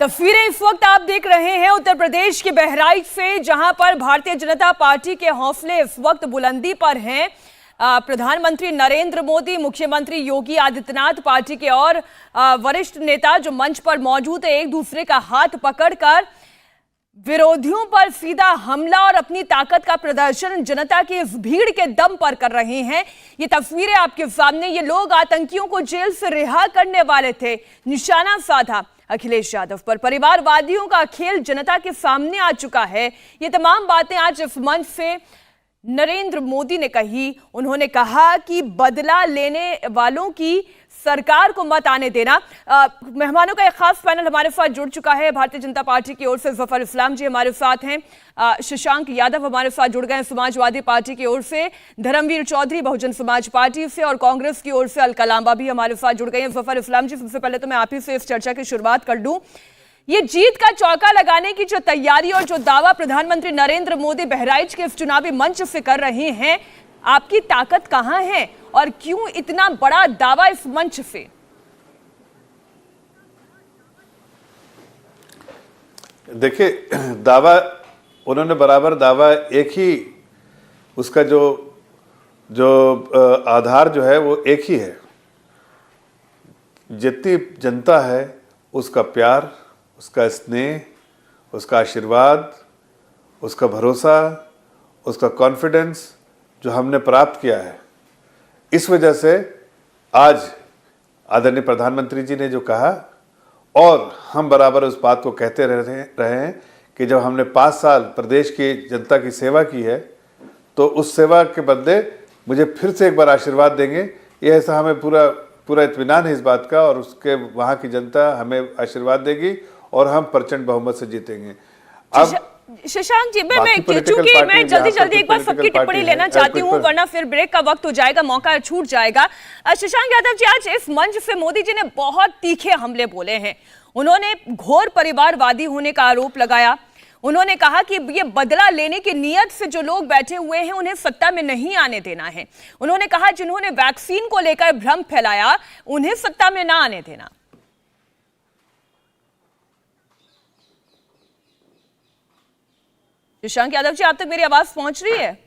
तस्वीरें इस वक्त आप देख रहे हैं उत्तर प्रदेश के बहराइच से, जहां पर भारतीय जनता पार्टी के हौसले इस वक्त बुलंदी पर हैं। प्रधानमंत्री नरेंद्र मोदी, मुख्यमंत्री योगी आदित्यनाथ, पार्टी के और वरिष्ठ नेता जो मंच पर मौजूद है, एक दूसरे का हाथ पकड़कर विरोधियों पर सीधा हमला और अपनी ताकत का प्रदर्शन जनता की इस भीड़ के दम पर कर रहे हैं। ये तस्वीरें आपके सामने, ये लोग आतंकियों को जेल से रिहा करने वाले थे, निशाना साधा अखिलेश यादव पर। परिवारवादियों का खेल जनता के सामने आ चुका है। ये तमाम बातें आज इस मंच से नरेंद्र मोदी ने कही। उन्होंने कहा कि बदला लेने वालों की सरकार को मत आने देना। मेहमानों का एक खास पैनल हमारे साथ जुड़ चुका है। भारतीय जनता पार्टी की ओर से जफर इस्लाम जी हमारे साथ हैं, शशांक यादव हमारे साथ जुड़ गए हैं समाजवादी पार्टी की ओर से, धर्मवीर चौधरी बहुजन समाज पार्टी से, और कांग्रेस की ओर से अलकलांबा भी हमारे साथ जुड़ गए हैं। जफर इस्लाम जी, सबसे पहले तो मैं आप ही से इस चर्चा की शुरुआत कर दूं। ये जीत का चौका लगाने की जो तैयारी और जो दावा प्रधानमंत्री नरेंद्र मोदी बहराइच के इस चुनावी मंच से कर रहे हैं, आपकी ताकत कहां है और क्यों इतना बड़ा दावा इस मंच से? देखिए, दावा उन्होंने बराबर दावा एक ही, उसका जो आधार जो है वो एक ही है। जितनी जनता है उसका प्यार, उसका स्नेह, उसका आशीर्वाद, उसका भरोसा, उसका कॉन्फिडेंस जो हमने प्राप्त किया है, इस वजह से आज आदरणीय प्रधानमंत्री जी ने जो कहा, और हम बराबर उस बात को कहते रहे हैं कि जब हमने 5 साल प्रदेश की जनता की सेवा की है तो उस सेवा के बदले मुझे फिर से एक बार आशीर्वाद देंगे। ये ऐसा हमें पूरा इत्मीनान है इस बात का, और उसके वहाँ की जनता हमें आशीर्वाद देगी और हम प्रचंड बहुमत से जीतेंगे। अब शशांक जी, चूंकि मैं जल्दी एक बार सबकी टिप्पणी लेना चाहती हूँ, वरना फिर ब्रेक का वक्त हो जाएगा, मौका छूट जाएगा। शशांक यादव जी, आज इस मंच से मोदी जी ने बहुत तीखे हमले बोले हैं। उन्होंने घोर परिवारवादी होने का आरोप लगाया। उन्होंने कहा कि ये बदला लेने की नीयत से जो लोग बैठे हुए हैं उन्हें सत्ता में नहीं आने देना है। उन्होंने कहा जिन्होंने वैक्सीन को लेकर भ्रम फैलाया उन्हें सत्ता में ना आने देना। शशांक यादव जी, आप तक मेरी आवाज पहुंच रही है?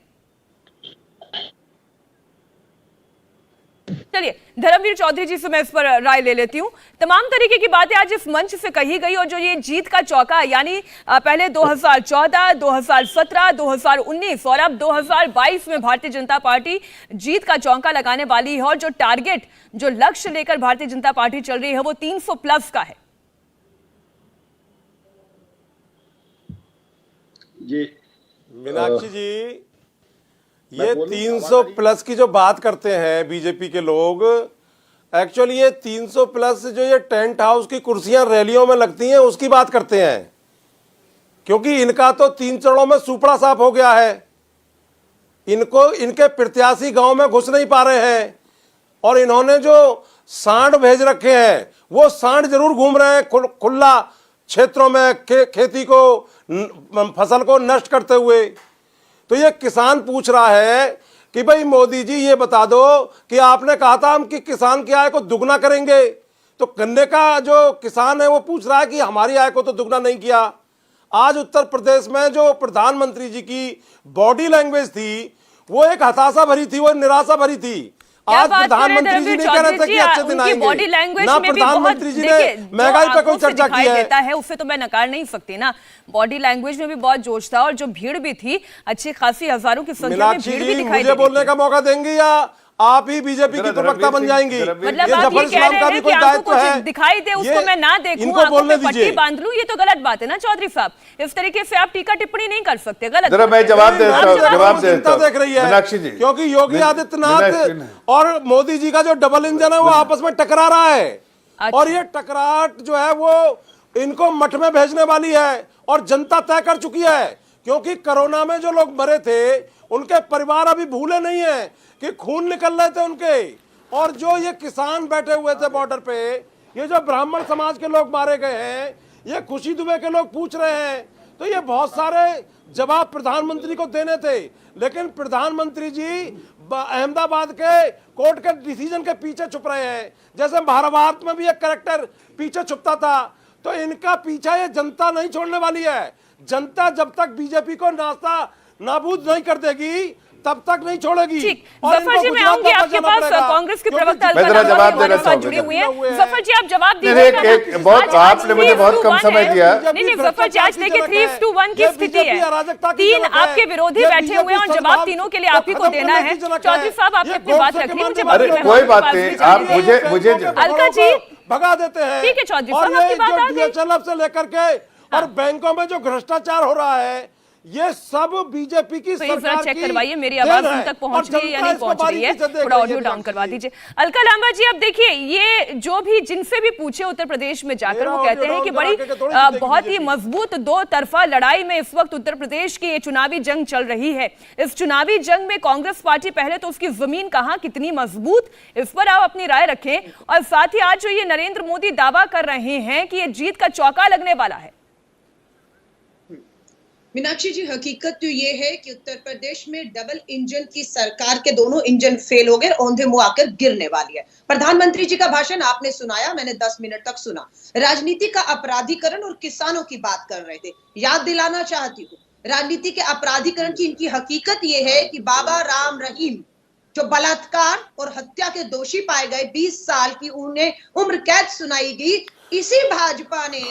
चलिए, धर्मवीर चौधरी जी से मैं इस पर राय ले लेती हूं। तमाम तरीके की बातें आज इस मंच से कही गई, और जो ये जीत का चौका, यानी पहले 2014, 2017, 2019 और अब 2022 में भारतीय जनता पार्टी जीत का चौका लगाने वाली है, और जो टारगेट, जो लक्ष्य लेकर भारतीय जनता पार्टी चल रही है वो 300 प्लस का है। जी मीनाक्षी जी, ये 300 प्लस की जो बात करते हैं बीजेपी के लोग, एक्चुअली ये 300 प्लस जो ये टेंट हाउस की कुर्सियां रैलियों में लगती हैं उसकी बात करते हैं, क्योंकि इनका तो 3 चरणों में सुपड़ा साफ हो गया है। इनको इनके प्रत्याशी गांव में घुस नहीं पा रहे हैं, और इन्होंने जो सांड भेज रखे हैं वो सांड जरूर घूम रहे हैं खुला क्षेत्रों में, खेती को, फसल को नष्ट करते हुए। तो ये किसान पूछ रहा है कि भाई मोदी जी ये बता दो कि आपने कहा था हम कि किसान की आय को दुगना करेंगे, तो गन्ने का जो किसान है वो पूछ रहा है कि हमारी आय को तो दुगना नहीं किया। आज उत्तर प्रदेश में जो प्रधानमंत्री जी की बॉडी लैंग्वेज थी वो एक हताशा भरी थी, वो निराशा भरी थी। आज प्रधानमंत्री जी नहीं कह रहे थे कि अच्छे दिन आएंगे, बॉडी लैंग्वेज ना में भी प्रधानमंत्री जी ने महंगाई पे कोई चर्चा की है, उससे तो मैं नकार नहीं सकती ना। बॉडी लैंग्वेज में भी बहुत जोश था, और जो भीड़ भी थी, अच्छी खासी हजारों की संख्या में भीड़ भी दिखाई मुझे बोलने का मौका देंगे या आप ही बीजेपी की प्रवक्ता बन जाएंगी? मतलब आप ये कह रहे हैं कि आपको कुछ दिखाई दे उसको मैं ना देखूं, आंखों पे पट्टी बांध लूं, ये तो गलत बात है ना चौधरी साहब। इस तरीके से आप टीका टिप्पणी नहीं कर सकते, गलत। मैं जवाब देख रही है, क्योंकि योगी आदित्यनाथ और मोदी जी का जो डबल इंजन है वो आपस में टकरा रहा है, और ये टकराहट जो है वो इनको मठ में भेजने वाली है, और जनता तय कर चुकी है। क्योंकि कोरोना में जो लोग मरे थे उनके परिवार अभी भूले नहीं है कि खून निकल रहे थे उनके, और जो ये किसान बैठे हुए थे बॉर्डर पे, ये जो ब्राह्मण समाज के लोग मारे गए हैं, ये खुशी दुबे के लोग पूछ रहे हैं। तो ये बहुत सारे जवाब प्रधानमंत्री को देने थे, लेकिन प्रधानमंत्री जी अहमदाबाद के कोर्ट के डिसीजन के पीछे छुप रहे हैं। जैसे महाभारत में भी एक कैरेक्टर पीछे छुपता था, तो इनका पीछा ये जनता नहीं छोड़ने वाली है। जनता जब तक बीजेपी को नाश्ता नाबूद नहीं कर देगी तब तक नहीं छोड़ेगी। जफर जी, मैं आऊंगी आपके पास। कांग्रेस के प्रवक्ता मैं जरा जवाब देना चाहूंगा। जुड़े हुए हैं। जफर जी, आप जवाब दीजिए। बहुत आपने मुझे बहुत कम समय दिया। नहीं जफर जी, आज देखिए 3-1 की स्थिति है। 3 आपके विरोधी बैठे हुए हैं और जवाब तीनों के लिए आप ही को देना है। चौधरी साहब, आप अपनी बात रखिए। मुझे कोई बात नहीं, आप मुझे अलका जी भगा देते हैं। ठीक है चौधरी साहब, आपकी बात आ गई। DHL से लेकर के और बैंकों में जो भ्रष्टाचार हो रहा है, ये सब बीजेपी की सरकार चेक करवाइए, मेरी आवाज उन तक पहुंच रही है या नहीं पहुंच रही है, थोड़ा ऑडियो डाउन करवा दीजिए। अलका लांबा जी, अब देखिए, ये जो भी जिनसे भी पूछे उत्तर प्रदेश में जाकर वो कहते हैं कि बड़ी बहुत ही मजबूत दो तरफा लड़ाई में इस वक्त उत्तर प्रदेश की ये चुनावी जंग चल रही है। इस चुनावी जंग में कांग्रेस पार्टी पहले तो उसकी जमीन कहां कितनी मजबूत, इस पर आप अपनी राय रखें। और साथ ही आज जो ये नरेंद्र मोदी दावा कर रहे हैं कि ये जीत का चौका लगने वाला है। मीनाक्षी जी, हकीकत तो ये है कि उत्तर प्रदेश में डबल इंजन की सरकार के दोनों इंजन फेल हो गए, औंधे मुंह आकर गिरने वाली है। प्रधानमंत्री जी का भाषण आपने सुनाया, मैंने 10 मिनट तक सुना। राजनीति का अपराधीकरण और किसानों की बात कर रहे थे। याद दिलाना चाहती हूँ, राजनीति के अपराधीकरण की इनकी हकीकत ये है कि बाबा राम रहीम जो बलात्कार और हत्या के दोषी पाए गए, 20 साल की उन्हें उम्र कैद सुनाई गई, इसी भाजपा ने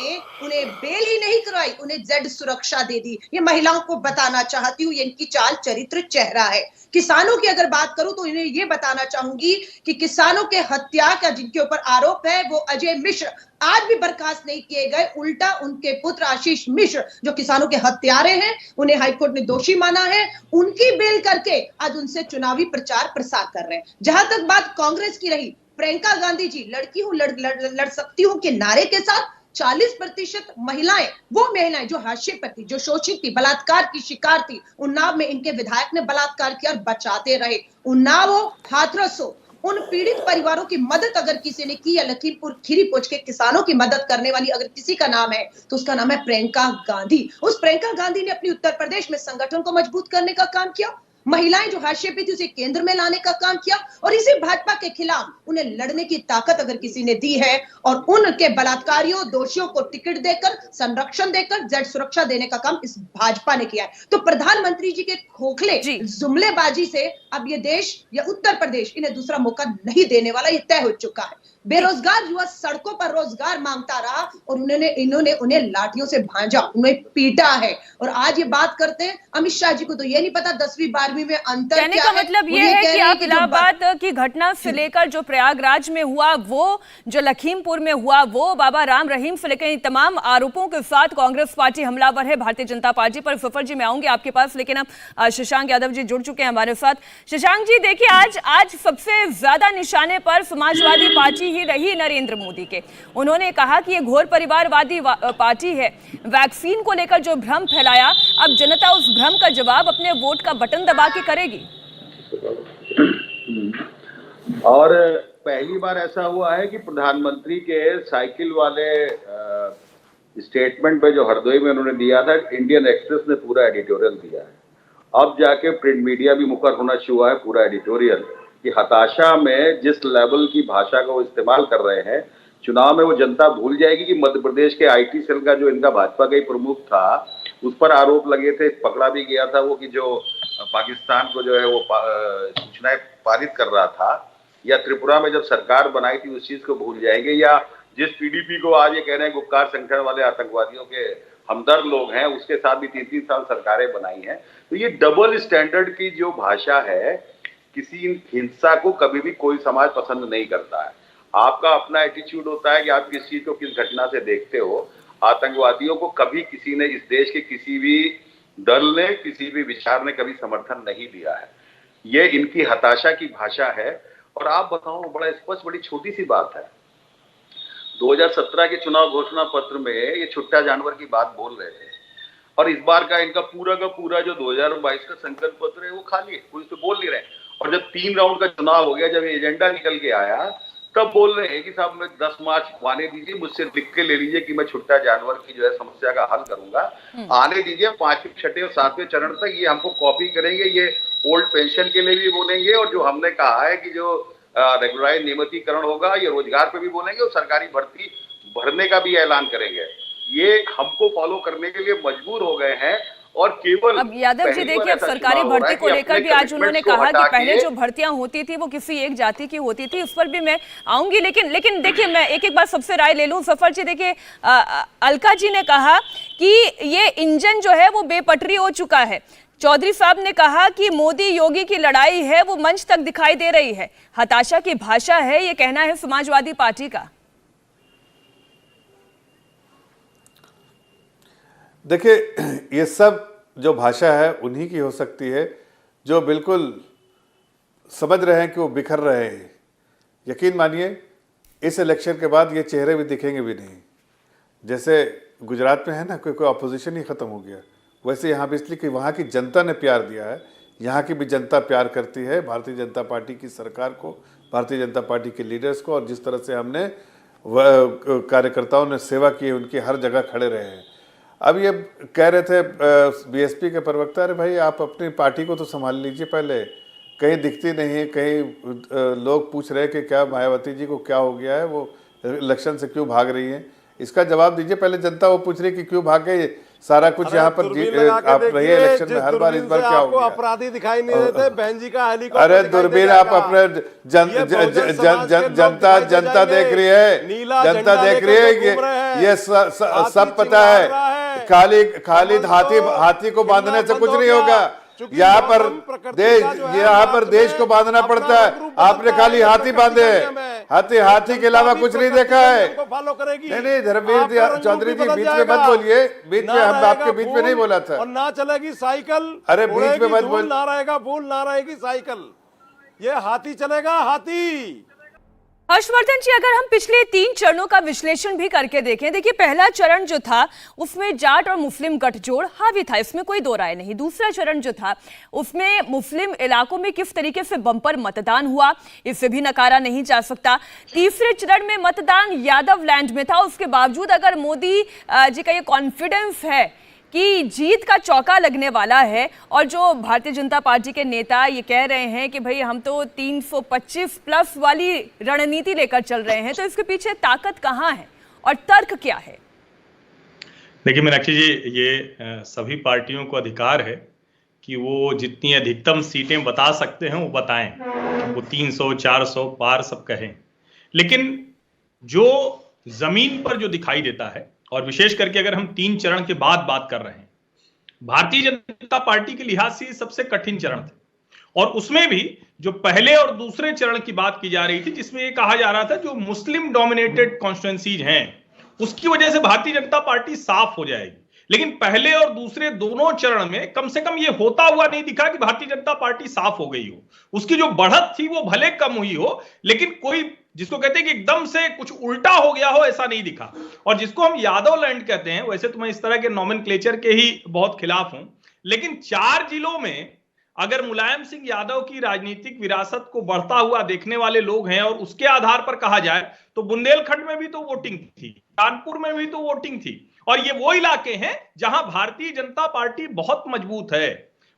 उन्हें बेल ही नहीं करवाई, उन्हें जेड सुरक्षा दे दी। ये महिलाओं को बताना चाहती हूँ, ये इनकी चाल चरित्र चेहरा है। किसानों की अगर बात करूं तो इन्हें ये बताना चाहूंगी कि किसानों के हत्या का जिनके ऊपर आरोप है वो अजय मिश्र आज भी बर्खास्त नहीं किए गए। उल्टा उनके पुत्र आशीष मिश्र जो किसानों के हत्यारे हैं, उन्हें हाईकोर्ट ने दोषी माना है, उनकी बेल करके आज उनसे चुनावी प्रचार प्रसार कर रहे हैं। जहां तक बात कांग्रेस की रही, प्रियंका गांधी जी लड़की हूं लड़ सकती हूं के नारे के साथ 40% महिलाएं, वो महिलाएं जो हाशिए पर थी, जो शोषित थी, बलात्कार की शिकार थी, उन्नाव में इनके विधायक ने बलात्कार किया और बचाते रहे। उन्नाव हो, हाथरस हो, उन पीड़ित परिवारों की मदद अगर किसी ने की, या लखीमपुर खीरी पहुंच के किसानों की मदद करने वाली अगर किसी का नाम है तो उसका नाम है प्रियंका गांधी। उस प्रियंका गांधी ने अपनी उत्तर प्रदेश में संगठन को मजबूत करने का काम किया, महिलाएं जो हाशिए पे थी उसे केंद्र में लाने का काम किया, और इसी भाजपा के खिलाफ उन्हें लड़ने की ताकत अगर किसी ने दी है और उनके बलात्कारियों दोषियों को टिकट देकर, संरक्षण देकर, जेड सुरक्षा देने का काम इस भाजपा ने किया है। तो प्रधानमंत्री जी के खोखले जुमलेबाजी से अब ये देश या उत्तर प्रदेश इन्हें दूसरा मौका नहीं देने वाला, ये तय हो चुका है। बेरोजगार युवा सड़कों पर रोजगार मांगता रहा और इन्होंने उन्हें लाठियों से भांजा, उन्हें पीटा है। और आज ये बात करते हैं अमित शाह जी को तो ये नहीं पता 10वीं 12वीं में अंतर कहने क्या का है। मतलब ये है कि आप इलाहाबाद की घटना से लेकर जो प्रयागराज में हुआ, वो जो लखीमपुर में हुआ, वो बाबा राम रहीम से लेकर तमाम आरोपों के साथ कांग्रेस पार्टी हमलावर है भारतीय जनता पार्टी पर। सफर जी, मैं आऊंगी आपके पास, लेकिन अब शशांक यादव जी जुड़ चुके हैं हमारे साथ। शशांक जी, देखिए, आज सबसे ज्यादा निशाने पर समाजवादी पार्टी ही रही नरेंद्र मोदी के। उन्होंने कहा कि ये घोर परिवारवादी पार्टी है। वैक्सीन को लेकर जो भ्रम फैलाया, अब जनता उस भ्रम का जवाब अपने वोट का बटन दबा के करेगी। और पहली बार ऐसा हुआ है कि प्रधानमंत्री के साइकिल वाले स्टेटमेंट पे जो हरदोई में उन्होंने दिया था, इंडियन एक्सप्रेस ने पूरा एडिटोरियल दिया है। अब जाके प्रिंट मीडिया भी मुखर होना शुरू हुआ है पूरा एडिटोरियल, कि हताशा में जिस लेवल की भाषा का वो इस्तेमाल कर रहे हैं, चुनाव में वो जनता भूल जाएगी कि मध्य प्रदेश के आईटी सेल का जो इनका भाजपा का ही प्रमुख था, उस पर आरोप लगे थे, पकड़ा भी गया था वो, कि जो पाकिस्तान को जो है वो सूचनाएं पारित कर रहा था, या त्रिपुरा में जब सरकार बनाई थी उस चीज को भूल जाएंगे, या जिस पीडीपी को आज ये कह रहे हैं गुपकार संगठन वाले आतंकवादियों के हमदर्द लोग हैं, उसके साथ भी 3-3 साल सरकारें बनाई हैं। तो ये डबल स्टैंडर्ड की जो भाषा है, किसी हिंसा को कभी भी कोई समाज पसंद नहीं करता है। आपका अपना एटीट्यूड होता है कि आप किस चीज को किस घटना से देखते हो। आतंकवादियों को कभी किसी ने, इस देश के किसी भी दल ने, किसी भी विचार ने कभी समर्थन नहीं दिया है। ये इनकी हताशा की भाषा है। और आप बताओ, बड़ा स्पष्ट, बड़ी छोटी सी बात है, 2017 के चुनाव घोषणा पत्र में ये छुट्टा जानवर की बात बोल रहे थे, और इस बार का इनका पूरा का पूरा जो 2022 का संकल्प पत्र है वो खाली है, कोई तो बोल नहीं रहे। और जब 3 राउंड का चुनाव हो गया, जब ये एजेंडा निकल के आया, तब बोल रहे हैं कि साहब मैं 10 मार्च आने दीजिए, मुझसे लिख के ले लीजिए कि मैं छुट्टा जानवर की जो है समस्या का हल करूंगा, आने दीजिए 5वें 6ठे और 7वें चरण तक ये हमको कॉपी करेंगे, ये ओल्ड पेंशन के लिए भी बोलेंगे, और जो हमने कहा है कि जो रेगुलराइज नियमितीकरण होगा, ये रोजगार पे भी बोलेंगे, और सरकारी भर्ती भरने का भी ऐलान करेंगे। ये हमको फॉलो करने के लिए मजबूर हो गए हैं। और केवल अब यादव जी देखिए, अब सरकारी भर्ती को लेकर भी आज उन्होंने कहा कि पहले जो भर्तियां होती थी वो किसी एक जाति की होती थी, इस पर भी मैं आऊंगी। लेकिन देखिए, मैं एक एक बार सबसे राय ले लूं। सफर जी देखिए, अलका जी ने कहा कि ये इंजन जो है वो बेपटरी हो चुका है। चौधरी साहब ने कहा कि मोदी योगी की लड़ाई है वो मंच तक दिखाई दे रही है, हताशा की भाषा है, ये कहना है समाजवादी पार्टी का। देखिए, ये सब जो भाषा है उन्हीं की हो सकती है जो बिल्कुल समझ रहे हैं कि वो बिखर रहे हैं। यकीन मानिए, इस इलेक्शन के बाद ये चेहरे भी दिखेंगे भी नहीं। जैसे गुजरात में है ना, कोई अपोजिशन ही ख़त्म हो गया, वैसे यहाँ भी, इसलिए कि वहाँ की जनता ने प्यार दिया है। यहाँ की भी जनता प्यार करती है भारतीय जनता पार्टी की सरकार को, भारतीय जनता पार्टी के लीडर्स को, और जिस तरह से हमने कार्यकर्ताओं ने सेवा की है, उनकी हर जगह खड़े रहे हैं। अब ये कह रहे थे बीएसपी के प्रवक्ता, अरे भाई आप अपनी पार्टी को तो संभाल लीजिए पहले, कहीं दिखती नहीं है, कहीं लोग पूछ रहे हैं कि क्या मायावती जी को क्या हो गया है, वो इलेक्शन से क्यों भाग रही हैं, इसका जवाब दीजिए पहले। जनता वो पूछ रही है कि क्यों भाग गए, सारा कुछ यहाँ पर आप रहिए इलेक्शन में हर बार, इस बार क्या हो गया, अपराधी दिखाई नहीं देते, बहन जी का हेलीकॉप्टर, अरे दूरबीन आप अपने जनता देख रही है, जनता देख रही है, ये सब पता है। खाली हाथी को बांधने से कुछ नहीं होगा। यहाँ पर देश को बांधना पड़ता है। आपने खाली हाथी बांधे हैं, हाथी के अलावा कुछ नहीं देखा है। नहीं, धर्मवीर चौधरी जी बीच में मत बोलिए, बीच में हम आपके बीच में नहीं बोला था। और ना चलेगी साइकिल, अरे बीच में मत बोल, ना रहेगा फूल, ना रहेगी साइकिल, ये हाथी चलेगा, हाथी। हर्षवर्धन जी, अगर हम पिछले 3 चरणों का विश्लेषण भी करके देखें, देखिए पहला चरण जो था उसमें जाट और मुस्लिम गठजोड़ हावी था, इसमें कोई दो राय नहीं। दूसरा चरण जो था उसमें मुस्लिम इलाकों में किस तरीके से बम्पर मतदान हुआ, इससे भी नकारा नहीं जा सकता। तीसरे चरण में मतदान यादव लैंड में था, उसके बावजूद अगर मोदी जी का ये कॉन्फिडेंस है कि जीत का चौका लगने वाला है, और जो भारतीय जनता पार्टी के नेता ये कह रहे हैं कि भाई हम तो 325 प्लस वाली रणनीति लेकर चल रहे हैं, तो इसके पीछे ताकत कहाँ है और तर्क क्या है? देखिए मीनाक्षी जी, ये सभी पार्टियों को अधिकार है कि वो जितनी अधिकतम सीटें बता सकते हैं वो बताएं, वो 300 400 पार सब कहें। लेकिन जो जमीन पर जो दिखाई देता है, और विशेष करके अगर हम 3 चरण के बाद बात कर रहे हैं, भारतीय जनता पार्टी के लिहाज से सबसे कठिन चरण थे। और उसमें भी जो पहले और दूसरे चरण की बात की जा रही थी, जिसमें ये कहा जा रहा था जो मुस्लिम डोमिनेटेड कॉन्स्टिट्यूएंसीज हैं उसकी वजह से भारतीय जनता पार्टी साफ हो जाएगी। लेकिन पहले और दूसरे दोनों चरण में कम से कम ये होता हुआ नहीं दिखा कि भारतीय जनता पार्टी साफ हो गई हो। उसकी जो बढ़त थी वो भले कम हुई हो, लेकिन कोई जिसको कहते हैं कि एकदम से कुछ उल्टा हो गया हो ऐसा नहीं दिखा। और जिसको हम यादव लैंड कहते हैं, वैसे तो मैं इस तरह के नॉमेनक्लेचर के ही बहुत खिलाफ हूं, लेकिन 4 जिलों में अगर मुलायम सिंह यादव की राजनीतिक विरासत को बढ़ता हुआ देखने वाले लोग हैं और उसके आधार पर कहा जाए तो बुंदेलखंड में भी तो वोटिंग थी, कानपुर में भी तो वोटिंग थी, और ये वो इलाके हैं जहां भारतीय जनता पार्टी बहुत मजबूत है।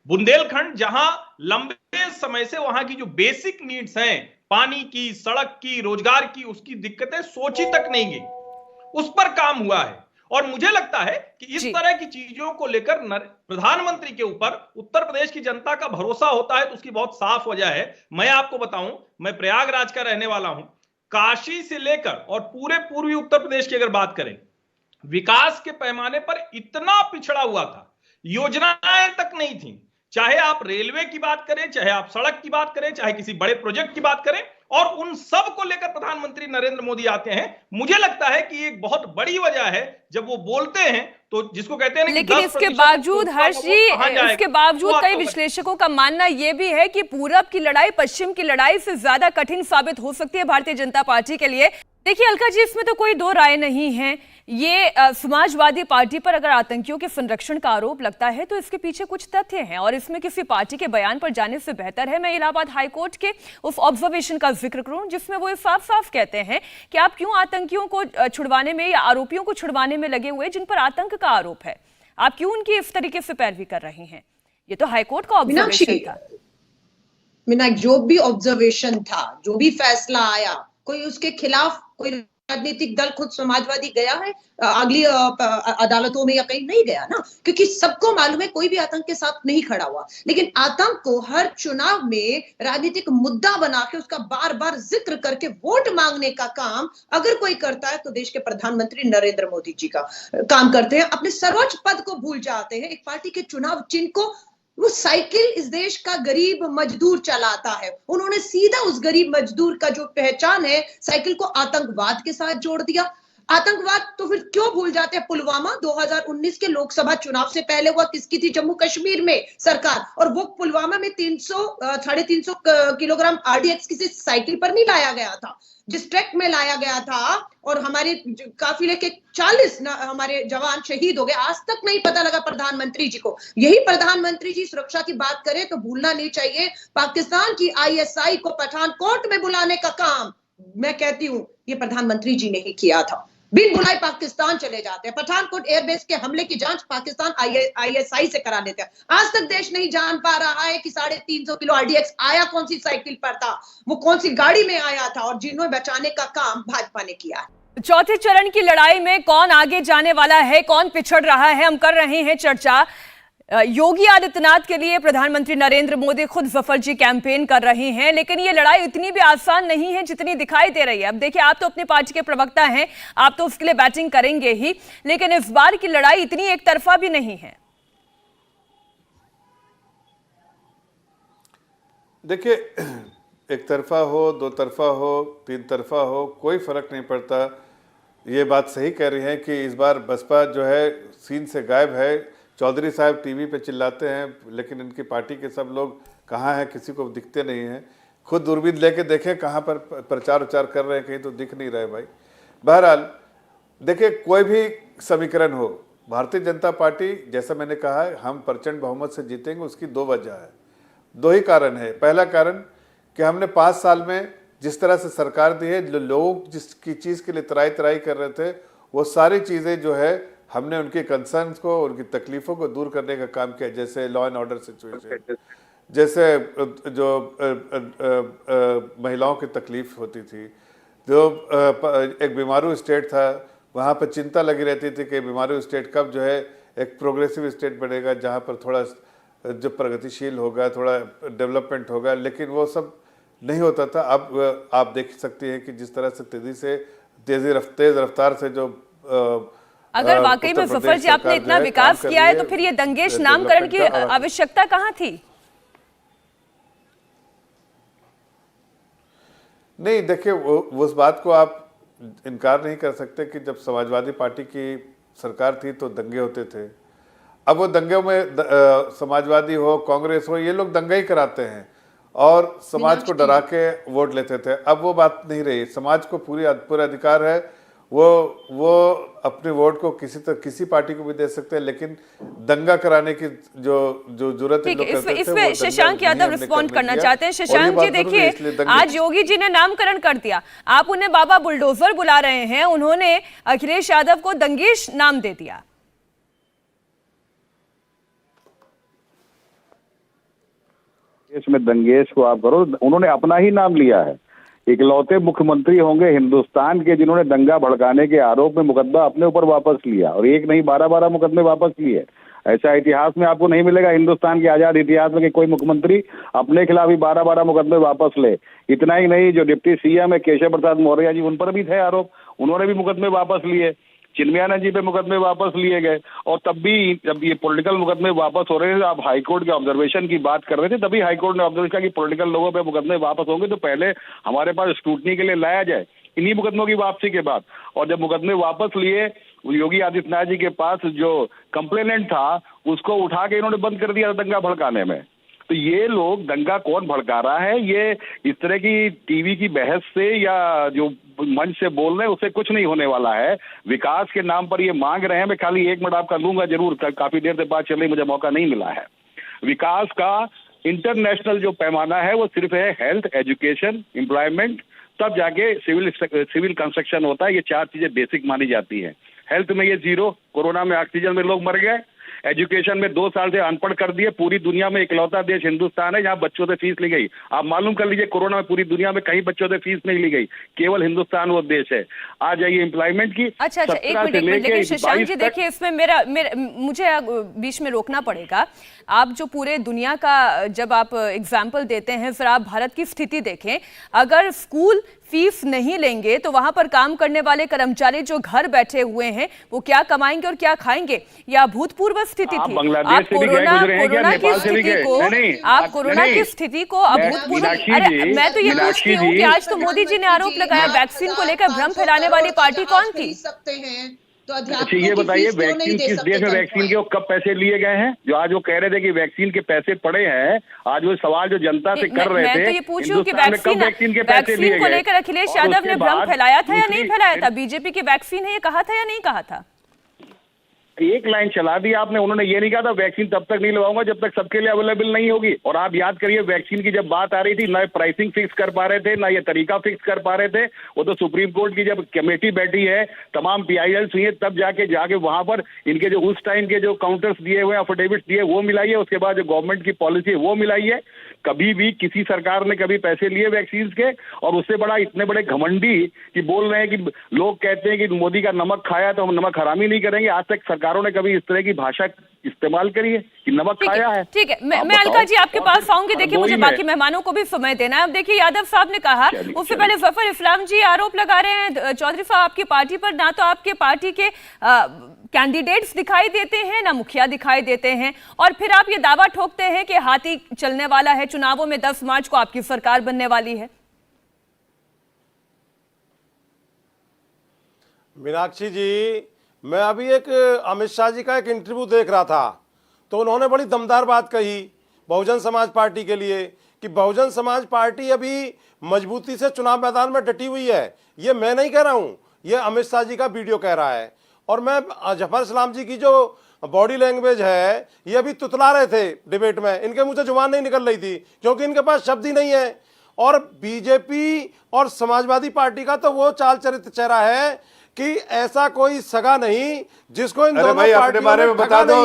बुंदेलखंड जहां लंबे समय से वहां की जो बेसिक नीड्स हैं, पानी की, सड़क की, रोजगार की, उसकी दिक्कतें सोची तक नहीं गई, उस पर काम हुआ है। और मुझे लगता है कि इस तरह की चीजों को लेकर प्रधानमंत्री के ऊपर उत्तर प्रदेश की जनता का भरोसा होता है, तो उसकी बहुत साफ वजह है। मैं आपको बताऊं, मैं प्रयागराज का रहने वाला हूं। काशी से लेकर और पूरे पूर्वी उत्तर प्रदेश की अगर बात करें, विकास के पैमाने पर इतना पिछड़ा हुआ था, योजनाएं तक नहीं थी। चाहे आप रेलवे की बात करें, चाहे आप सड़क की बात करें, चाहे किसी बड़े प्रोजेक्ट की बात करें, और उन सब को लेकर प्रधानमंत्री नरेंद्र मोदी आते हैं। मुझे लगता है कि एक बहुत बड़ी वजह है जब वो बोलते हैं तो जिसको कहते हैं, लेकिन इसके बावजूद हर्ष जी, इसके बावजूद कई विश्लेषकों का मानना यह भी है कि पूरब की लड़ाई पश्चिम की लड़ाई से ज्यादा कठिन साबित हो सकती है भारतीय जनता पार्टी के लिए। देखिए अलका जी, इसमें तो कोई दो राय नहीं है। ये समाजवादी पार्टी पर अगर आतंकियों के संरक्षण का आरोप लगता है तो इसके पीछे कुछ तथ्य हैं, और इसमें किसी पार्टी के बयान पर जाने से बेहतर है मैं इलाहाबाद हाईकोर्ट के उस ऑब्जर्वेशन का जिक्र करूं जिसमें वो साफ साफ कहते हैं कि आप क्यों आतंकियों को छुड़वाने में या आरोपियों को छुड़वाने में लगे हुए जिन पर आतंक का आरोप है, आप क्यों उनकी इस तरीके से पैरवी कर रहे हैं। ये तो हाईकोर्ट का ऑब्जर्वेशन था। मीना, जो भी ऑब्जर्वेशन था, जो भी फैसला आया, कोई उसके खिलाफ कोई राजनीतिक दल खुद समाजवादी गया है अगली अदालतों में या कहीं? नहीं गया ना, क्योंकि सबको मालूम है कोई भी आतंक के साथ नहीं खड़ा हुआ। लेकिन आतंक को हर चुनाव में राजनीतिक मुद्दा बना के उसका बार बार जिक्र करके वोट मांगने का काम अगर कोई करता है तो देश के प्रधानमंत्री नरेंद्र मोदी जी का काम करते हैं। अपने सर्वोच्च पद को भूल जाते हैं। एक पार्टी के चुनाव चिन्ह को, वो साइकिल इस देश का गरीब मजदूर चलाता है। उन्होंने सीधा उस गरीब मजदूर का जो पहचान है साइकिल को आतंकवाद के साथ जोड़ दिया। आतंकवाद तो फिर क्यों भूल जाते हैं? पुलवामा 2019 के लोकसभा चुनाव से पहले हुआ, किसकी थी? जम्मू कश्मीर में सरकार। और वो पुलवामा में 350 किलोग्राम RDX किसी साइकिल पर नहीं लाया गया था, जिस ट्रक में लाया गया था, और हमारे काफिले के 40 हमारे जवान शहीद हो गए। आज तक नहीं पता लगा प्रधानमंत्री जी को। यही प्रधानमंत्री जी सुरक्षा की बात करें तो भूलना नहीं चाहिए पाकिस्तान की ISI को पठानकोट में बुलाने का काम, मैं कहती हूं, ये प्रधानमंत्री जी ने ही किया था। बिन बुलाए पाकिस्तान चले जाते हैं। पठानकोट एयरबेस के हमले की जांच पाकिस्तान ISI से करा लेते हैं। आज तक देश नहीं जान पा रहा है कि 350 किलो RDX आया कौन सी साइकिल पर था, वो कौन सी गाड़ी में आया था, और जिन्होंने बचाने का काम भाजपा ने किया है। चौथे चरण की लड़ाई में कौन आगे जाने वाला है, कौन पिछड़ रहा है, हम कर रहे हैं चर्चा। योगी आदित्यनाथ के लिए प्रधानमंत्री नरेंद्र मोदी खुद जफर जी कैंपेन कर रहे हैं, लेकिन ये लड़ाई इतनी भी आसान नहीं है जितनी दिखाई दे रही है। अब देखिए, आप तो अपनी पार्टी के प्रवक्ता हैं, आप तो उसके लिए बैटिंग करेंगे ही, लेकिन इस बार की लड़ाई इतनी एक तरफा भी नहीं है। देखिए, एक तरफा हो, दो तरफा हो, तीन तरफा हो, कोई फर्क नहीं पड़ता। ये बात सही कह रही है कि इस बार बसपा जो है सीन से गायब है। चौधरी साहब टीवी पे चिल्लाते हैं, लेकिन इनकी पार्टी के सब लोग कहाँ हैं, किसी को दिखते नहीं हैं। खुद दूरबीन लेके देखें कहाँ पर प्रचार उचार कर रहे हैं, कहीं तो दिख नहीं रहे भाई। बहरहाल देखिए, कोई भी समीकरण हो, भारतीय जनता पार्टी, जैसा मैंने कहा है, हम प्रचंड बहुमत से जीतेंगे। उसकी दो वजह है, दो ही कारण है। पहला कारण कि हमने 5 साल में जिस तरह से सरकार दी है, जो लोग जिसकी चीज़ के लिए तराई तराई कर रहे थे, वो सारी चीज़ें जो है हमने उनके कंसर्न्स को, उनकी तकलीफ़ों को दूर करने का काम किया। जैसे लॉ एंड ऑर्डर सिचुएशन, जैसे जो महिलाओं की तकलीफ होती थी, जो एक बीमारू स्टेट था, वहाँ पर चिंता लगी रहती थी कि बीमारू स्टेट कब जो है एक प्रोग्रेसिव स्टेट बनेगा, जहाँ पर थोड़ा जो प्रगतिशील होगा, थोड़ा डेवलपमेंट होगा, लेकिन वो सब नहीं होता था। अब आप देख सकते हैं कि जिस तरह से तेज़ रफ्तार से जो अगर वाकई में जफर जी आपने इतना विकास किया है तो फिर ये दंगेश नामकरण की आवश्यकता कहाँ थी? नहीं, देखिए, उस बात को आप इनकार नहीं कर सकते कि जब समाजवादी पार्टी की सरकार थी तो दंगे होते थे। अब वो दंगे में समाजवादी हो, कांग्रेस हो, ये लोग दंगा ही कराते हैं और समाज को डरा के वोट लेते थे। अब वो बात नहीं रही। समाज को पूरा अधिकार है, वो अपने वोट को किसी पार्टी को भी दे सकते हैं, लेकिन दंगा कराने की जो जरूरत है इसमें शशांक यादव रिस्पॉन्ड करना चाहते हैं। शशांक जी, देखिए, आज योगी जी ने नामकरण कर दिया, आप उन्हें बाबा बुलडोजर बुला रहे हैं, उन्होंने अखिलेश यादव को दंगेश नाम दे दिया। इसमें दंगेश को आप करो, उन्होंने अपना ही नाम लिया है। इकलौते मुख्यमंत्री होंगे हिंदुस्तान के जिन्होंने दंगा भड़काने के आरोप में मुकदमा अपने ऊपर वापस लिया, और एक नहीं 12 मुकदमे वापस लिए। ऐसा इतिहास में आपको नहीं मिलेगा, हिंदुस्तान के आजाद इतिहास में, कि कोई मुख्यमंत्री अपने खिलाफ ही 12 मुकदमे वापस ले। इतना ही नहीं, जो डिप्टी CM है केशव प्रसाद मौर्य जी, उन पर भी थे आरोप, उन्होंने भी मुकदमे वापस लिए। चिन्मयानंद जी पे मुकदमे वापस लिए गए, और तब भी जब ये पॉलिटिकल मुकदमे वापस हो रहे थे, आप हाईकोर्ट के ऑब्जर्वेशन की बात कर रहे थे, तभी हाईकोर्ट ने ऑब्जर्व किया कि पॉलिटिकल लोगों पे मुकदमे वापस होंगे तो पहले हमारे पास स्क्रूटनी के लिए लाया जाए इन्हीं मुकदमों की वापसी के बाद। और जब मुकदमे वापस लिए, योगी आदित्यनाथ जी के पास जो कंप्लेनेंट था उसको उठा के इन्होंने बंद कर दिया दंगा भड़काने में। तो ये लोग दंगा कौन भड़का रहा है, ये इस तरह की टीवी की बहस से या जो मंच से बोल रहे हैं उससे कुछ नहीं होने वाला है। विकास के नाम पर ये मांग रहे हैं। मैं खाली 1 मिनट आपका लूंगा जरूर, काफी देर से बात चल रही, मुझे मौका नहीं मिला है। विकास का इंटरनेशनल जो पैमाना है वो सिर्फ है हेल्थ, एजुकेशन, एम्प्लॉयमेंट, तब जाके सिविल कंस्ट्रक्शन होता है। ये 4 चीजें बेसिक मानी जाती है। हेल्थ में ये 0, कोरोना में ऑक्सीजन में लोग मर गए। एजुकेशन में 2 साल से अनपढ़ कर दिए। पूरी दुनिया में इकलौता देश हिंदुस्तान है जहां बच्चों से फीस ली गई। आप मालूम कर लीजिए, कोरोना में पूरी दुनिया में कहीं बच्चों से फीस नहीं ली गई, केवल हिंदुस्तान वो देश है। आ जाइए एम्प्लॉयमेंट की। अच्छा, एक मिनट लेकिन शशांक जी देखिए, इसमें मुझे बीच में रोकना पड़ेगा। आप जो पूरे दुनिया का जब आप एग्जाम्पल देते हैं, फिर आप भारत की स्थिति देखें। अगर स्कूल फीस नहीं लेंगे तो वहां पर काम करने वाले कर्मचारी जो घर बैठे हुए हैं वो क्या कमाएंगे और क्या खाएंगे? या भूतपूर्व स्थिति थी। आप कोरोना की स्थिति को अभूतपूर्व। अरे मैं तो ये पूछती हूँ कि आज तो मोदी जी ने आरोप लगाया वैक्सीन को लेकर भ्रम फैलाने वाली पार्टी कौन थी? तो अच्छा ये बताइए, वैक्सीन किस देश में वैक्सीन के कब पैसे लिए गए हैं? जो आज वो कह रहे थे कि वैक्सीन के पैसे पड़े हैं, आज वो सवाल जो जनता से कर रहे थे, मैं तो ये पूछ रही हूँ कि वैक्सीन को लेकर अखिलेश यादव ने भ्रम फैलाया था या नहीं फैलाया था? बीजेपी की वैक्सीन है ये कहा था या नहीं कहा था? एक लाइन चला दी आपने। उन्होंने ये नहीं कहा था वैक्सीन तब तक नहीं लगाऊंगा जब तक सबके लिए अवेलेबल नहीं होगी। और आप याद करिए, वैक्सीन की जब बात आ रही थी, ना प्राइसिंग फिक्स कर पा रहे थे, ना ये तरीका फिक्स कर पा रहे थे। वो तो सुप्रीम कोर्ट की जब कमेटी बैठी है, तमाम PILs हुई है, तब जाके वहां पर इनके जो उस टाइम के जो काउंटर्स दिए हुए, अफिडेविट्स दिए, वो मिलाई है। उसके बाद जो गवर्नमेंट की पॉलिसी है वो मिलाई है। कभी भी किसी सरकार ने कभी पैसे लिए वैक्सीन के? और उससे बड़ा इतने बड़े घमंडी कि बोल रहे हैं कि लोग कहते हैं कि मोदी का नमक खाया तो हम नमक हरामी नहीं करेंगे। आज तक सरकारों ने कभी इस तरह की भाषा इस्तेमाल करी है कि नमक खाया है? ठीक है, मैं अलका जी आपके पास आऊंगी। देखिए मुझे बाकी मेहमानों को भी समय देना है। अब देखिए यादव साहब ने कहा, उससे पहले जफर इस्लाम जी आरोप लगा रहे हैं चौधरी साहब आपकी पार्टी पर, ना तो आपके पार्टी के कैंडिडेट्स दिखाई देते हैं ना मुखिया दिखाई देते हैं, और फिर आप ये दावा ठोकते हैं कि हाथी चलने वाला है, चुनावों में 10 मार्च को आपकी सरकार बनने वाली है। मीनाक्षी जी, मैं अभी एक अमित शाह जी का एक इंटरव्यू देख रहा था, तो उन्होंने बड़ी दमदार बात कही बहुजन समाज पार्टी के लिए कि बहुजन समाज पार्टी अभी मजबूती से चुनाव मैदान में डटी हुई है। ये मैं नहीं कह रहा हूं, ये अमित शाह जी का वीडियो कह रहा है। और मैं जफर इस्लाम जी की जो बॉडी लैंग्वेज है, ये अभी तुतला रहे थे डिबेट में, इनके मुंह से जुबान नहीं निकल रही थी क्योंकि इनके पास शब्द ही नहीं है। और बीजेपी और समाजवादी पार्टी का तो वो चाल चरित्र चेहरा है कि ऐसा कोई सगा नहीं जिसको इन दोनों पार्टियों में बता दो।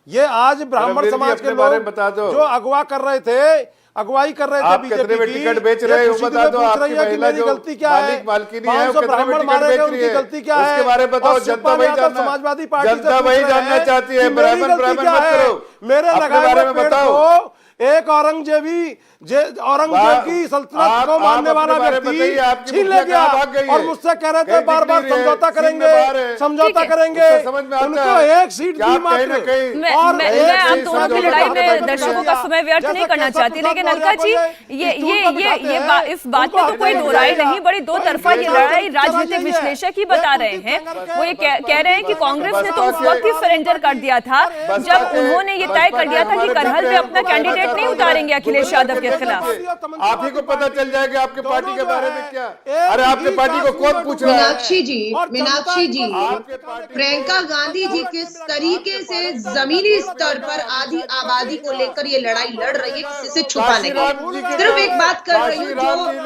ये आज ब्राह्मण समाज के लोग जो अगवा कर रहे थे, अगुवाई कर रहे थे बीजेपी की, टिकट बेच रहे हो, बता दो आपकी महिला जो गलती क्या है? 500 ब्राह्मण मारे गए, उनकी गलती क्या है? उसके बारे में बताओ। जनता वही जानना, समाजवादी पार्टी जनता वही जानना चाहती है। ब्राह्मण मत करो, मेरे लगाए हुए पेड़ को एक औरंगजेब की सल्तनत को मानने वाला व्यक्ति छीन ले गया और मुझसे कह रहे थे बार बार समझौता करेंगे, समझौता करेंगे। उनको एक सीट दी मात्र। मैं आप दोनों की लड़ाई में दर्शकों का समय व्यर्थ नहीं करना चाहती, लेकिन अलका जी ये इस बात में तो कोई दो राय नहीं, बड़ी दो तरफा ये लड़ाई राजनीतिक विश्लेषक ही बता रहे हैं। वो ये कह रहे हैं कि कांग्रेस ने तो उस वक्त ही सरेंडर कर दिया था जब उन्होंने ये तय कर दिया था कि करहल पे अपना कैंडिडेट नहीं उतारेंगे अखिलेश यादव के खिलाफ। आप ही को पता चल जाएगा आपके पार्टी के बारे में क्या। अरे आपके पार्टी को कौन पूछ रहा है? मीनाक्षी जी, प्रियंका गांधी जी किस तरीके से जमीनी स्तर पर आधी आबादी को लेकर ये लड़ाई लड़ रही है किसी से छुपाने की। सिर्फ एक बात कर रही हूँ,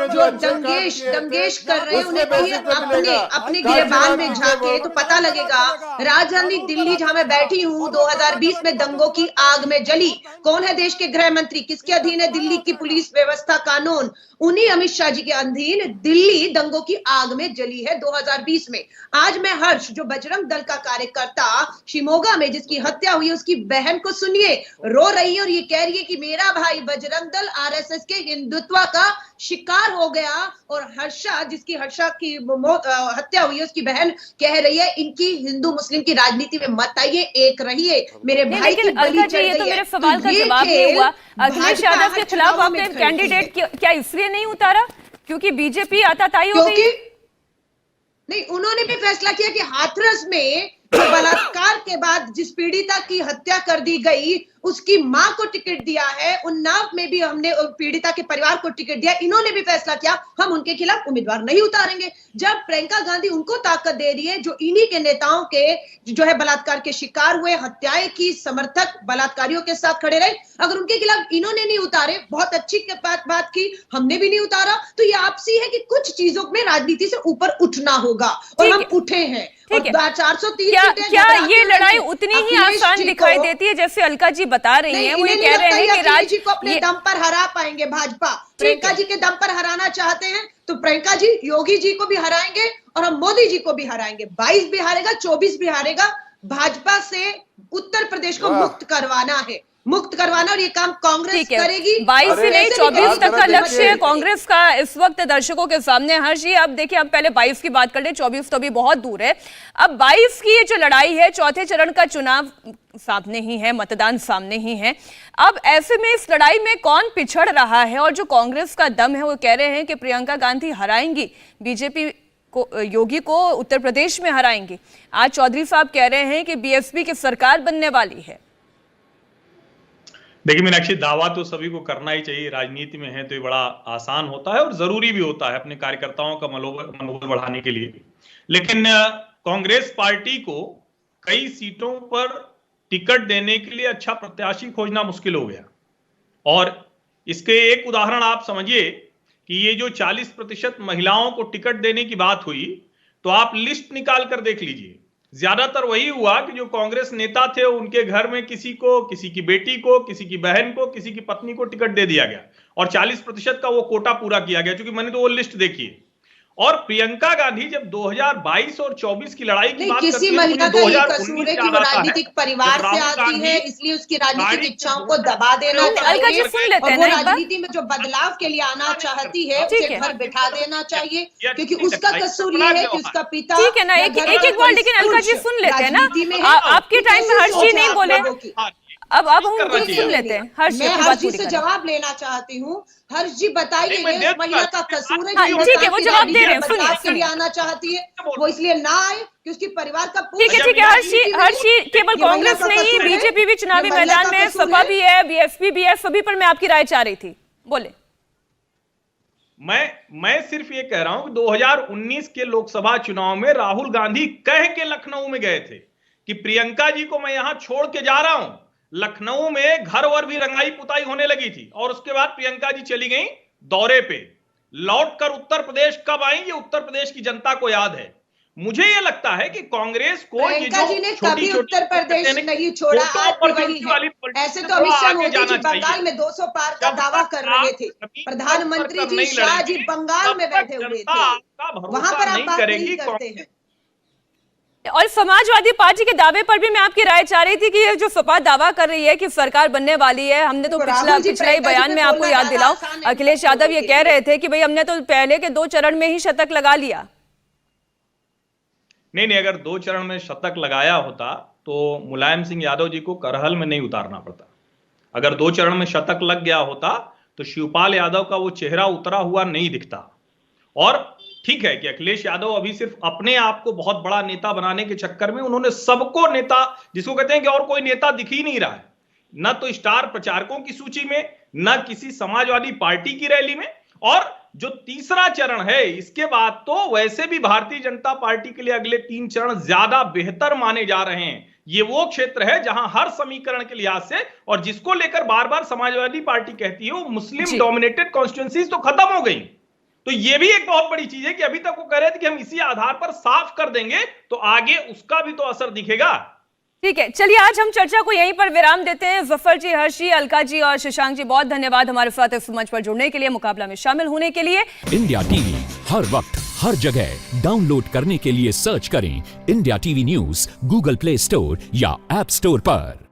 जो दंगेश कर रहे हैं उन्हें कहिए अपने गिरबान में झांके तो पता लगेगा। राजधानी दिल्ली जहां मैं बैठी हूँ 2020 में दंगों की आग में जली। कौन है देश के गृह मंत्री? किसके अधीन है दिल्ली की पुलिस व्यवस्था कानून? उन्हीं अमित शाह जी के अधीन दिल्ली दंगों की आग में जली है 2020 में। आज मैं हर्ष, जो बजरंग दल का कार्यकर्ता शिमोगा में जिसकी हत्या हुई, उसकी बहन को सुनिए, रो रही है और ये कह रही है कि मेरा भाई बजरंग दल RSS के हिंदुत्व का शिकार हो गया। और हर्षा, जिसकी हर्षा की हत्या हुई है, उसकी बहन कह रही है इनकी हिंदू मुस्लिम की राजनीति में मत आइए, एक रहिए, मेरे भाई की बलि चढ़ रही है। तो मेरे सवाल का जवाब नहीं हुआ। अखिलेश यादव के खिलाफ आपने कैंडिडेट क्या इसलिए नहीं उतारा क्योंकि बीजेपी आताताई हो गई? नहीं, उन्होंने भी फैसला किया कि हाथरस में बलात्कार के बाद जिस पीड़िता की हत्या कर दी गई उसकी मां को टिकट दिया है। उन्नाव में भी हमने पीड़िता के परिवार को टिकट दिया। इन्होंने भी फैसला किया हम उनके खिलाफ उम्मीदवार नहीं उतारेंगे। जब प्रियंका गांधी उनको ताकत दे रही है जो इन्हीं के नेताओं के जो है बलात्कार के शिकार हुए, हत्याएं की, समर्थक बलात्कारियों के साथ खड़े रहे, अगर उनके खिलाफ इन्होंने नहीं उतारे, बहुत अच्छी बात की, हमने भी नहीं उतारा, तो ये आपसी है कि कुछ चीजों में राजनीति से ऊपर उठना होगा और हम उठे हैं। ठीक है। 403 क्या सीटें क्या घबरा ये के लड़ाई नहीं। उतनी ही अखिलेश आसान जी दिखाई को- देती है जैसे अलका जी बता रही नहीं, हैं? वो ये इन्हें कह नहीं रहे लगता हैं कि अखिलेश जी को अपने ये दम पर हरा पाएंगे भाजपा। ठीक प्रियंका है। जी के दम पर हराना चाहते हैं तो प्रियंका जी योगी जी को भी हराएंगे और हम मोदी जी को भी हराएंगे। 22 भी हारेगा, 24 भी हारेगा। भाजपा से उत्तर प्रदेश को वाह। मुक्त करवाना और ये काम कांग्रेस ठीक है, करेगी। 22 से अरे, नहीं कैसे 24 भी तक का करेगी? लक्ष्य है कांग्रेस का इस वक्त दर्शकों के सामने। हर्ष जी, अब देखिए, हम पहले 22 की बात कर ले, 24 तो अभी बहुत दूर है। अब 22 की ये जो लड़ाई है, चौथे चरण का चुनाव सामने ही है, मतदान सामने ही है। अब ऐसे में इस लड़ाई में कौन पिछड़ रहा है? और जो कांग्रेस का दम है, वो कह रहे हैं कि प्रियंका गांधी हराएंगी बीजेपी को, योगी को उत्तर प्रदेश में हराएंगे। आज चौधरी साहब कह रहे हैं कि बीएसपी की सरकार बनने वाली है। देखिए मीनाक्षी, दावा तो सभी को करना ही चाहिए, राजनीति में है तो ये बड़ा आसान होता है और जरूरी भी होता है अपने कार्यकर्ताओं का मनोबल बढ़ाने के लिए। लेकिन कांग्रेस पार्टी को कई सीटों पर टिकट देने के लिए अच्छा प्रत्याशी खोजना मुश्किल हो गया। और इसके एक उदाहरण आप समझिए कि ये जो 40% महिलाओं को टिकट देने की बात हुई, तो आप लिस्ट निकाल कर देख लीजिए। ज्यादातर वही हुआ कि जो कांग्रेस नेता थे उनके घर में किसी को, किसी की बेटी को, किसी की बहन को, किसी की पत्नी को टिकट दे दिया गया और 40% का वो कोटा पूरा किया गया, क्योंकि मैंने तो वो लिस्ट देखी है। और प्रियंका गांधी जब 2022 और 24 की लड़ाई की बात किसी करती है, महिला तो का मुझे ये 2019 कसूर है कि याद वो आता है राजनीतिक परिवार जब से राहुल आती गांधी है, इसलिए उसकी राजनीतिक गाड़ी इच्छाओं से को दबा देना लोग अलका जी चाहिए सुन लेते और हैं वो ना एक बार। राजनीति में जो बदलाव के लिए आना चाहती है ठीक उसे है। घर बैठा देना चाहिए, ये क्योंकि ठीक उसका है, कसूर अपना ये है जो कि है। उसका पिता ठीक है ना, या एक घर एक का एक बार कोई लेकिन अलका जी पुरुष सुन लेते हैं ना। राजनीति में है। आपके टाइम में हर्ष जी कैसी नहीं सोच बोले, है आप लोगों की? अब हम करना उनको चाहिए। सुन लेते हैं। हर्ष जी मैं अपनी हर्ष बात जी पूरी से करें। जवाब लेना चाहती हूँ। हर्ष जी बताइए, नहीं, मैं ये दे महिला दूंगा। का कसूर है हाँ, कि ठीक है, वो जवाब दे रहे हैं, बदलाव सुनिए, के लिए सुनिए। आना चाहती है, वो इसलिए ना आए कि उसके परिवार का ठीक है, ठीक है हर्ष जी, केवल ये महिला कांग्रेस का नहीं, कसूर है, बीजेपी भी चुनावी ये महिला मैदान का में, कसूर सपा है। भी है, बीएसपी भी है, सभी पर मैं आपकी राय चाह रही थी। बोले। मैं सिर्फ ये कह रहा हूं कि 2019 के लोकसभा चुनाव में राहुल गांधी कह के लखनऊ में गए थे कि प्रियंका जी को मैं यहां छोड़ के जा रहा हूं। लखनऊ में घर वर भी रंगाई पुताई होने लगी थी और उसके बाद प्रियंका जी चली गई दौरे पे। लौटकर उत्तर प्रदेश कब आई, ये उत्तर प्रदेश की जनता को याद है। मुझे ये लगता है कि कांग्रेस को ये प्रियंका जो जी ने छोटी कभी छोटी उत्तर प्रदेश नहीं छोड़ा, आज भी वही है। ऐसे तो अमित शाह मोदी जी बंगाल में 200 पार का दावा कर रहे थे, प्रधानमंत्री जी शाह जी बंगाल में बैठे हुए थे, वहां पर आप बात नहीं करते हैं। और समाजवादी पार्टी के दावे पर भी मैं आपकी राय चाह रही थी कि ये जो सपा दावा कर रही है कि सरकार बनने वाली है, हमने तो राहुल जी, पिछले ही प्रियंका जी बयान पे में आपको बोलना याद ज्यादा दिलाऊं, आसान है अखिलेश यादव ये कह रहे थे कि भाई हमने तो पहले के 2 चरण में ही शतक लगा लिया। नहीं, अगर 2 चरण में शतक लगाया होता तो मुलायम सिंह यादव जी को करहल में नहीं उतारना पड़ता। अगर 2 चरण में शतक लग गया होता तो शिवपाल यादव का वो चेहरा उतरा हुआ नहीं दिखता। और ठीक है कि अखिलेश यादव अभी सिर्फ अपने आप को बहुत बड़ा नेता बनाने के चक्कर में उन्होंने सबको नेता, जिसको कहते हैं कि और कोई नेता दिख ही नहीं रहा है, न तो स्टार प्रचारकों की सूची में, न किसी समाजवादी पार्टी की रैली में। और जो तीसरा चरण है, इसके बाद तो वैसे भी भारतीय जनता पार्टी के लिए अगले 3 चरण ज्यादा बेहतर माने जा रहे हैं। ये वो क्षेत्र है जहां हर समीकरण के लिहाज से, और जिसको लेकर बार बार समाजवादी पार्टी कहती है, वो मुस्लिम डोमिनेटेड कॉन्स्टिट्यूंसीज तो खत्म हो गई। तो ये भी एक बहुत बड़ी चीज है कि अभी तक वो कह रहे थे कि हम इसी आधार पर साफ कर देंगे, तो आगे उसका भी तो असर दिखेगा। ठीक है, चलिए आज हम चर्चा को यहीं पर विराम देते हैं। जफर जी, हर्ष जी, अलका जी और शशांक जी, बहुत धन्यवाद हमारे साथ इस मंच पर जुड़ने के लिए, मुकाबला में शामिल होने के लिए। इंडिया टीवी हर वक्त हर जगह डाउनलोड करने के लिए सर्च करें India TV news Google play store या ऐप स्टोर पर।